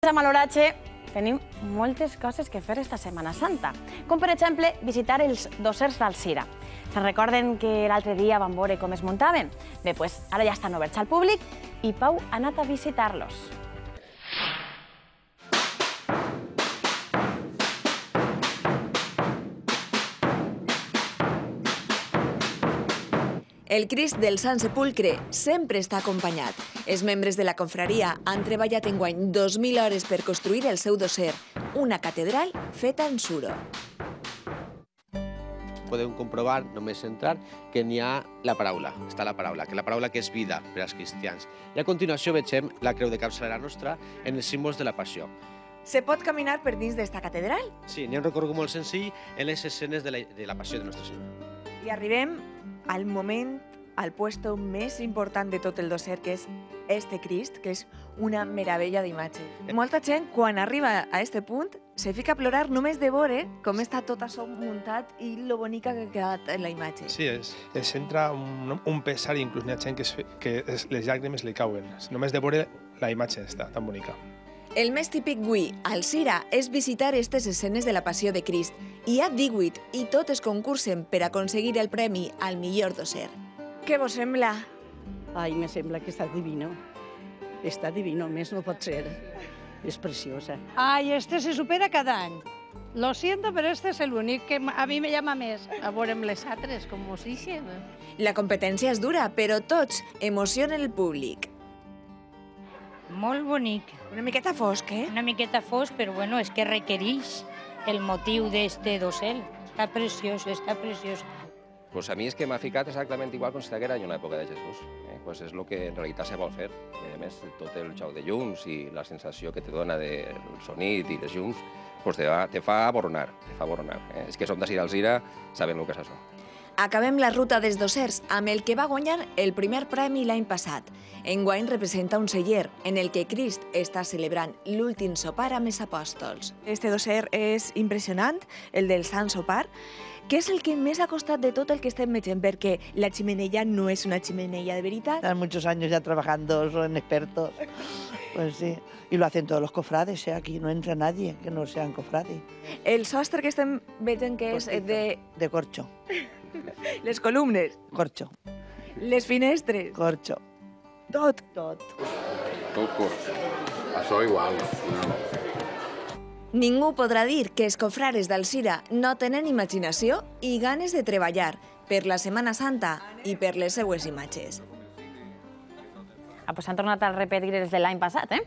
A Maloratge tenim moltes coses que fer esta Setmana Santa, com per exemple visitar els dossers d'Alzira. Se'n recorden que l'altre dia van veure com es muntaven? Bé, doncs ara ja estan oberts al públic i Pau ha anat a visitar-los. El Crist del Sant Sepulcre sempre està acompanyat. Els membres de la confraria han treballat enguany 2.000 hores per construir el seu dosser, una catedral feta en suro. Podeu comprovar, només entrar, que n'hi ha la paraula, està la paraula, que és vida per als cristians. I a continuació vegem la creu de capçalera nostra en els símbols de la Passió. Se pot caminar per dins d'esta catedral? Sí, n'hi ha un recorregut molt senzill en les escenes de la Passió de Nostre Senyor. I arribem al moment, al puesto més important de tot el dosser, que és este Crist, que és una meravella d'imatge. Molta gent, quan arriba a este punt, se fica a plorar només de veure com està tot això muntat i lo bonica que ha quedat la imatge. Sí, es entra un pesar i inclús n'hi ha gent que les llàgrimes li cauen. Només de veure la imatge està tan bonica. El més típic avui, al Cira, és visitar aquestes escenes de la Passió de Crist. Hi ha 18 i totes concursen per aconseguir el premi al millor dosser. Què vos sembla? Ai, me sembla que està divino. Està divino, més no pot ser. És preciosa. Ai, este se supera cada any. Lo siento, pero este es el únic que a mi me llama més. A veurem les altres, com us ixen. La competència és dura, però tots emocionen el públic. Molt bonic. Una miqueta fosc, eh? Una miqueta fosc, però bueno, és que requereix el motiu d'este dossel. Està preciós, està preciós. Pues a mi és que m'ha ficat exactament igual com si estiguera en una època de Jesús. Pues és el que en realitat se vol fer. I a més, tot el xou de llums i la sensació que te dona del sonit i les llums, pues te fa aboronar, te fa aboronar. És que som d'ací d'Alzira, sabem el que és això. Acabem la ruta dels dossers amb el que va guanyar el primer premi l'any passat. Enguany representa un celler en el que Crist està celebrant l'últim sopar amb els apòstols. Este dosser és impressionant, el del Sant Sopar, que és el que més ha costat de tot el que estem veient, perquè la chimenea no és una chimenea de veritat. Están muchos años ya trabajando, son expertos. Pues sí, y lo hacen todos los cofrades, aquí no entra nadie que no sean cofrades. El sostre que estem veient que és De corcho. les columnes, Corcho. les finestres, Corcho. tot. Tot. Tot corcho. Això igual. Ningú podrà dir que els cofrares d'Alzira no tenen imaginació i ganes de treballar per la Setmana Santa i per les seues imatges. S'han tornat a repetir els de l'any passat, eh?